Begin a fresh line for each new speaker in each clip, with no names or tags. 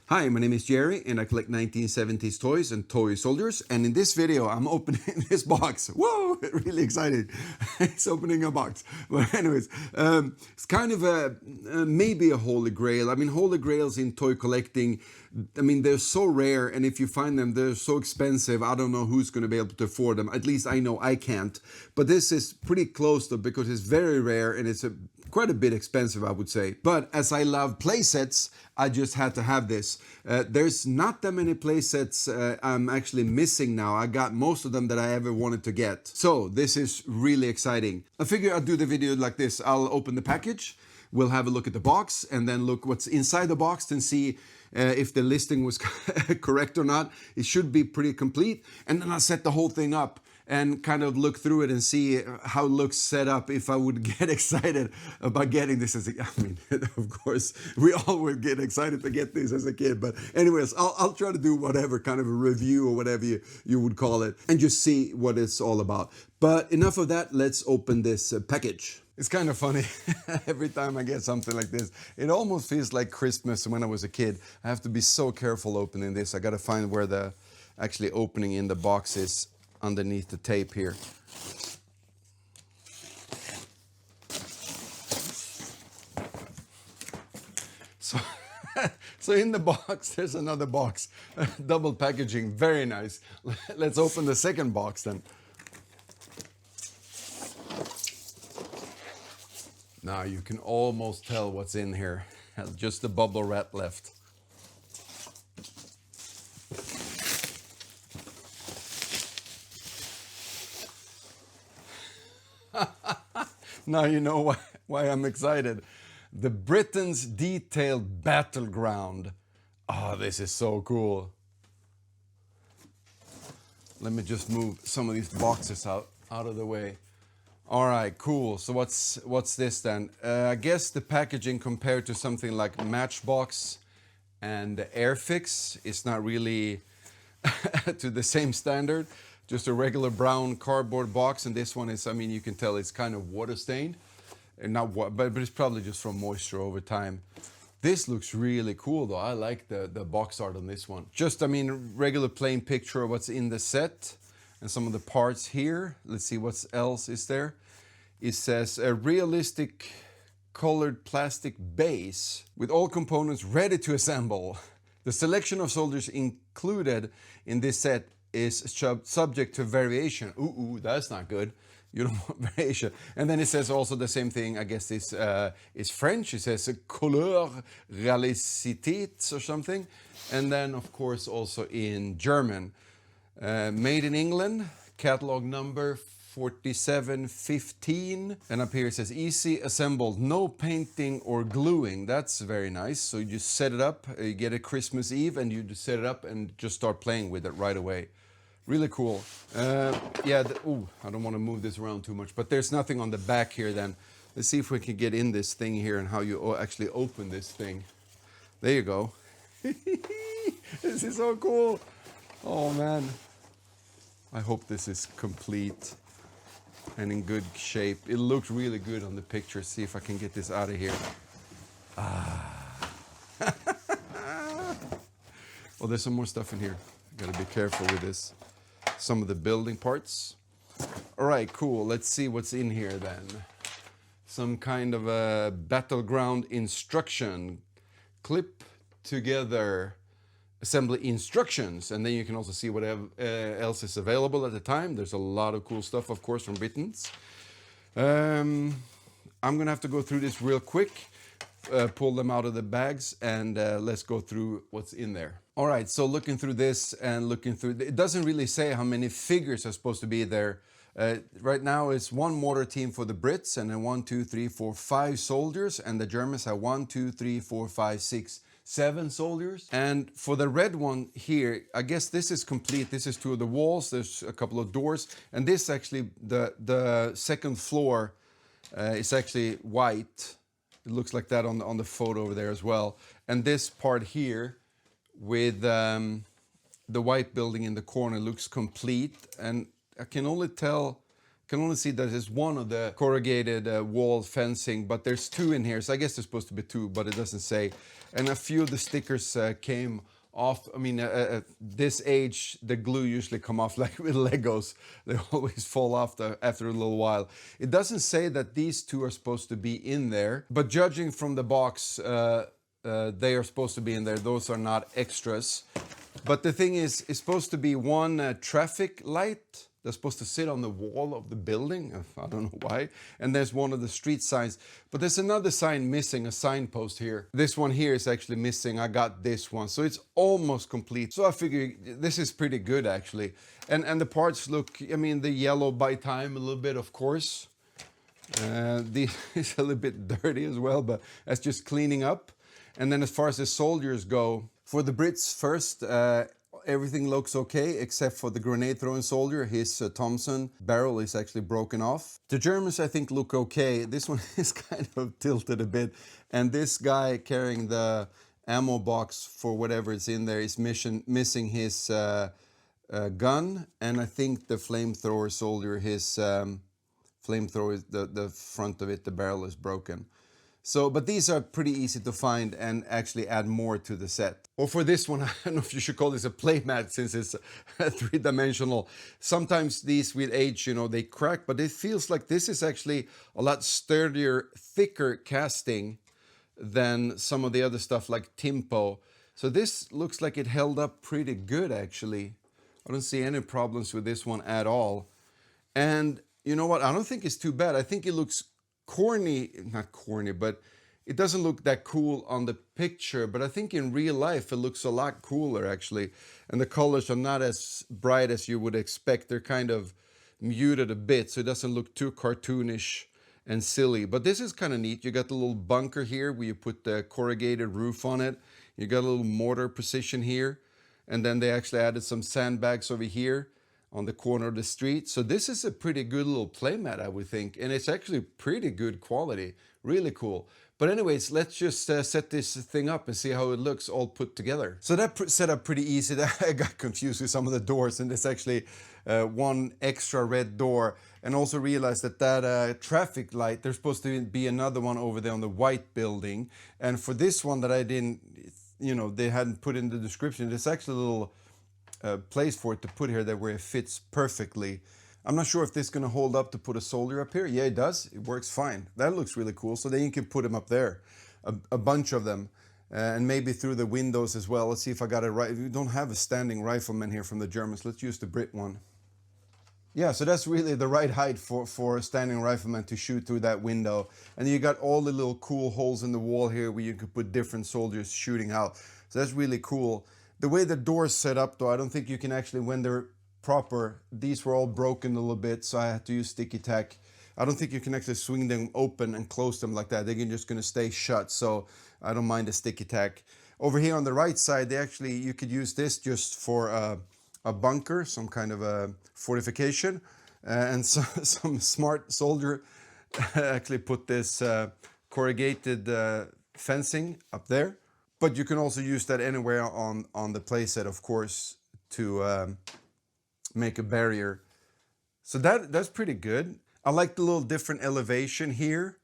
Hi, my name is Jerry and I collect 1970s toys and toy soldiers, and in this video I'm opening this box. Whoa, really excited. It's opening a box. But anyways, it's kind of maybe a holy grail. I mean, holy grails in toy collecting, I mean, they're so rare, and if you find them, they're so expensive. I don't know who's going to be able to afford them. At least I know I can't. But this is pretty close though, because it's very rare and it's quite a bit expensive, I would say. But as I love playsets, I just had to have this. There's not that many playsets I'm actually missing now. I got most of them that I ever wanted to get. So this is really exciting. I figure I'll do the video like this. I'll open the package, we'll have a look at the box, and then look what's inside the box and see if the listing was correct or not. It should be pretty complete. And then I'll set the whole thing up and kind of look through it and see how it looks set up, if I would get excited about getting this as a, I mean, of course, we all would get excited to get this as a kid. But anyways, I'll try to do whatever kind of a review or whatever you would call it, and just see what it's all about. But enough of that, let's open this package. It's kind of funny. Every time I get something like this, it almost feels like Christmas when I was a kid. I have to be so careful opening this. I got to find where the actually opening in the box is underneath the tape here. So in the box, there's another box. Double packaging, very nice. Let's open the second box then. Now you can almost tell what's in here. Just the bubble wrap left. Now you know why I'm excited. The Britain's Detailed Battleground. Oh, this is so cool. Let me just move some of these boxes out of the way. All right, cool. So what's this then? I guess the packaging compared to something like Matchbox and Airfix is not really to the same standard. Just a regular brown cardboard box, and this one is, I mean, you can tell it's kind of water stained, and not but it's probably just from moisture over time. This looks really cool though. I like the box art on this one. Just, I mean, regular plain picture of what's in the set and some of the parts here. Let's see what else is there. It says a realistic colored plastic base with all components ready to assemble. The selection of soldiers included in this set is subject to variation. Ooh, that's not good. You don't want variation. And then it says also the same thing. I guess this is French. It says couleur réalistique or something. And then, of course, also in German. Made in England, catalog number 4715. And up here it says easy assembled, no painting or gluing. That's very nice. So you just set it up, you get it Christmas Eve, and you just set it up and just start playing with it right away. Really cool. Yeah, ooh, I don't want to move this around too much, but there's nothing on the back here then. Let's see if we can get in this thing here and how you actually open this thing. There you go. This is so cool. Oh man. I hope this is complete and in good shape. It looks really good on the picture. See if I can get this out of here. Well, there's some more stuff in here. Gotta be careful with this. Some of the building parts. All right, cool. Let's see what's in here then. Some kind of a battleground instruction. Clip together assembly instructions, and then you can also see whatever else is available at the time. There's a lot of cool stuff, of course, from Britons. I'm gonna have to go through this real quick, pull them out of the bags, and let's go through what's in there. All right, so looking through this and looking through, it doesn't really say how many figures are supposed to be there. Right now it's one mortar team for the Brits, and then 1, 2, 3, 4, 5 soldiers, and the Germans have 1, 2, 3, 4, 5, 6, 7 soldiers. And for the red one here, I guess this is complete. This is 2 of the walls, there's a couple of doors, and this actually, the second floor is actually white. It looks like that on the photo over there as well. And this part here with the white building in the corner looks complete, and I can only tell Can only see that it's one of the corrugated wall fencing, but there's two in here. So I guess there's supposed to be two, but it doesn't say. And a few of the stickers came off. I mean, this age, the glue usually come off like with Legos. They always fall off after a little while. It doesn't say that these two are supposed to be in there, but judging from the box, they are supposed to be in there. Those are not extras. But the thing is, it's supposed to be one traffic light that's supposed to sit on the wall of the building. I don't know why. And there's one of the street signs. But there's another sign missing, a signpost here. This one here is actually missing. I got this one. So it's almost complete. So I figure this is pretty good, actually. And the parts look, I mean, the yellow by time a little bit, of course. It's a little bit dirty as well, but that's just cleaning up. And then as far as the soldiers go, for the Brits first, everything looks okay except for the grenade throwing soldier. His Thompson barrel is actually broken off. The Germans, I think, look okay. This one is kind of tilted a bit. And this guy carrying the ammo box for whatever is in there is missing his gun. And I think the flamethrower soldier, his flamethrower, the front of it, the barrel is broken. So, but these are pretty easy to find and actually add more to the set. Or for this one, I don't know if you should call this a playmat since it's three-dimensional. Sometimes these with age, you know, they crack, but it feels like this is actually a lot sturdier, thicker casting than some of the other stuff like Timpo. So this looks like it held up pretty good, actually. I don't see any problems with this one at all. And you know what? I don't think it's too bad. I think it looks not corny, but it doesn't look that cool on the picture, but I think in real life it looks a lot cooler, actually. And the colors are not as bright as you would expect. They're kind of muted a bit, so it doesn't look too cartoonish and silly. But this is kind of neat. You got the little bunker here where you put the corrugated roof on it. You got a little mortar position here, and then they actually added some sandbags over here on the corner of the street. So this is a pretty good little playmat, I would think. And it's actually pretty good quality. Really cool. But anyways, let's just set this thing up and see how it looks all put together. So that set up pretty easy. I got confused with some of the doors, and there's actually one extra red door. And also realized that traffic light, there's supposed to be another one over there on the white building. And for this one that I didn't, you know, they hadn't put in the description, there's actually a little place for it to put here that where it fits perfectly. I'm not sure if this is going to hold up to put a soldier up here. Yeah, it does. It works fine. That looks really cool. So then you can put them up there, a bunch of them, and maybe through the windows as well. Let's see if I got it right. We don't have a standing rifleman here from the Germans. Let's use the Brit one. Yeah, so that's really the right height for a standing rifleman to shoot through that window. And you got all the little cool holes in the wall here where you could put different soldiers shooting out. So that's really cool. The way the door's set up, though, I don't think you can actually, when they're proper, these were all broken a little bit, so I had to use sticky tack. I don't think you can actually swing them open and close them like that. They're just going to stay shut, so I don't mind the sticky tack. Over here on the right side, you could use this just for a bunker, some kind of a fortification. And so, some smart soldier actually put this corrugated fencing up there. But you can also use that anywhere on the playset, of course, to make a barrier. So that's pretty good. I like the little different elevation here.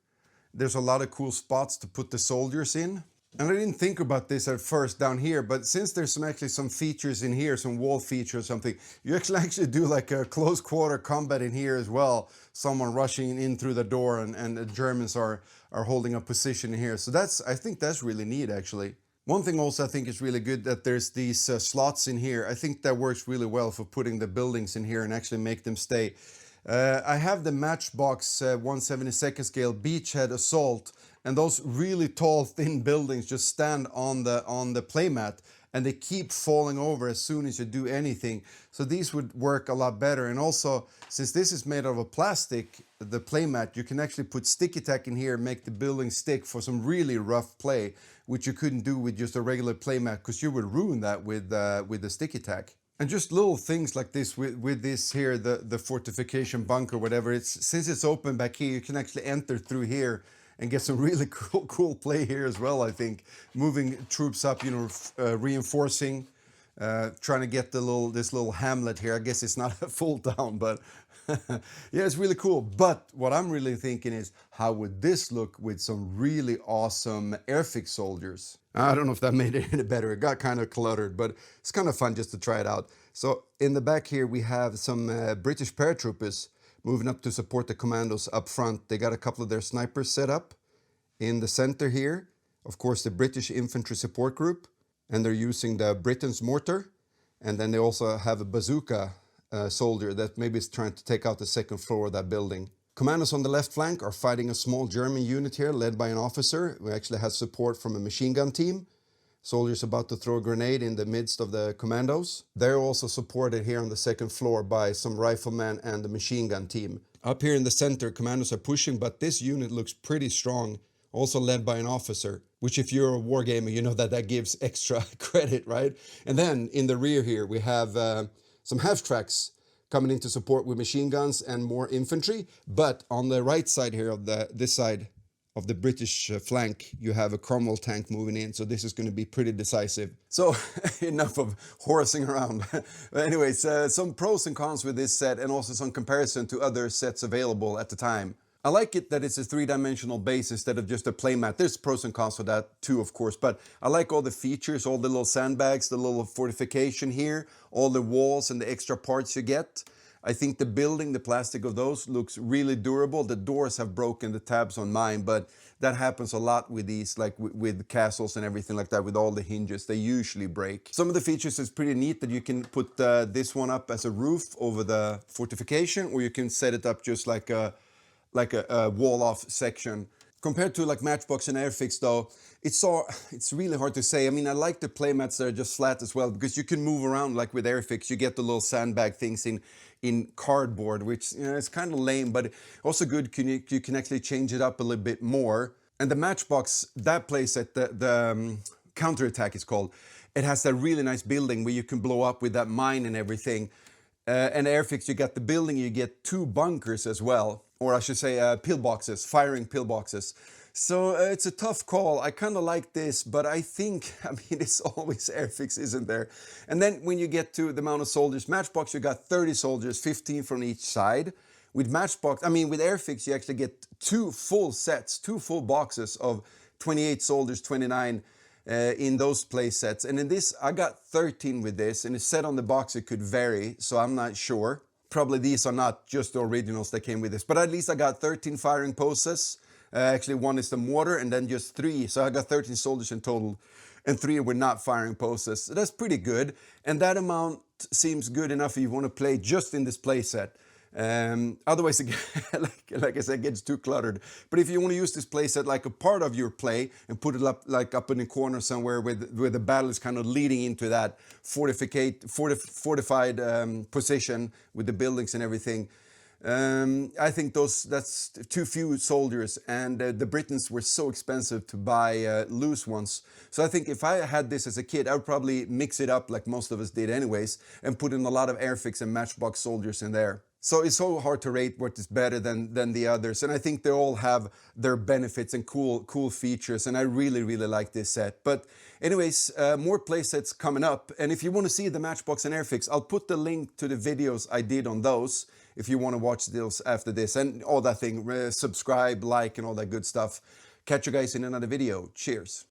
There's a lot of cool spots to put the soldiers in. And I didn't think about this at first down here, but since there's actually some features in here, some wall feature or something, you actually do like a close quarter combat in here as well. Someone rushing in through the door, and the Germans are holding a position in here. So I think that's really neat, actually. One thing also I think is really good that there's these slots in here. I think that works really well for putting the buildings in here and actually make them stay. I have the Matchbox 1/72 scale Beachhead Assault, and those really tall, thin buildings just stand on the playmat, and they keep falling over as soon as you do anything. So these would work a lot better. And also, since this is made out of plastic, the playmat, you can actually put sticky tack in here and make the building stick for some really rough play, which you couldn't do with just a regular playmat, because you would ruin that with the sticky tack. And just little things like this with this here, the fortification bunker, whatever. Since it's open back here, you can actually enter through here and get some really cool play here as well, I think. Moving troops up, reinforcing trying to get this little hamlet here. I guess it's not a full town, but yeah, it's really cool. But what I'm really thinking is, how would this look with some really awesome Airfix soldiers? I don't know if that made it any better. It got kind of cluttered, but it's kind of fun just to try it out. So in the back here, we have some British paratroopers moving up to support the commandos up front. They got a couple of their snipers set up. In the center here, of course, the British infantry support group, and they're using the Britain's mortar. And then they also have a bazooka soldier that maybe is trying to take out the second floor of that building. Commandos on the left flank are fighting a small German unit here led by an officer who actually has support from a machine gun team. Soldiers about to throw a grenade in the midst of the commandos. They're also supported here on the second floor by some riflemen and the machine gun team. Up here in the center, commandos are pushing, but this unit looks pretty strong, also led by an officer, which if you're a wargamer, you know that gives extra credit, right? And then in the rear here, we have some half-tracks coming in to support with machine guns and more infantry. But on the right side here of this side of the British flank, you have a Cromwell tank moving in. So this is going to be pretty decisive. So enough of horsing around. But anyways, some pros and cons with this set, and also some comparison to other sets available at the time. I like it that it's a three-dimensional base instead of just a playmat. There's pros and cons for that too, of course, but I like all the features, all the little sandbags, the little fortification here, all the walls and the extra parts you get. I think the building, the plastic of those looks really durable. The doors have broken the tabs on mine, but that happens a lot with these, like with castles and everything like that, with all the hinges. They usually break. Some of the features is pretty neat, that you can put this one up as a roof over the fortification, or you can set it up just like a wall-off section. Compared to like Matchbox and Airfix though, it's really hard to say. I mean, I like the playmats that are just flat as well, because you can move around. Like with Airfix, you get the little sandbag things in cardboard, which, you know, it's kind of lame, but also good. You can actually change it up a little bit more. And the Matchbox, that playset, the counterattack is called, it has that really nice building where you can blow up with that mine and everything. And Airfix, you got the building, you get two bunkers as well. Or I should say pillboxes, firing pillboxes. So it's a tough call. I kind of like this, but I think, I mean, it's always Airfix, isn't there? And then when you get to the amount of soldiers, Matchbox, you got 30 soldiers, 15 from each side. With with Airfix, you actually get two full sets, two full boxes of 28 soldiers, 29 in those play sets. And in this, I got 13 with this, and it's said on the box it could vary, so I'm not sure. Probably these are not just the originals that came with this, but at least I got 13 firing poses. Actually, one is the mortar, and then just 3. So I got 13 soldiers in total, and 3 were not firing poses. So that's pretty good, and that amount seems good enough if you want to play just in this play set. Otherwise, like I said, it gets too cluttered. But if you want to use this playset like a part of your play and put it up in the corner somewhere where the battle is kind of leading into that fortified position with the buildings and everything, I think that's too few soldiers, and the Britons were so expensive to buy loose ones. So I think if I had this as a kid, I would probably mix it up like most of us did anyways, and put in a lot of Airfix and Matchbox soldiers in there. So it's so hard to rate what is better than the others, and I think they all have their benefits and cool features, and I really like this set. But anyways, more playsets coming up, and if you want to see the Matchbox and Airfix, I'll put the link to the videos I did on those if you want to watch those after this, and all that thing, subscribe, like, and all that good stuff. Catch you guys in another video. Cheers.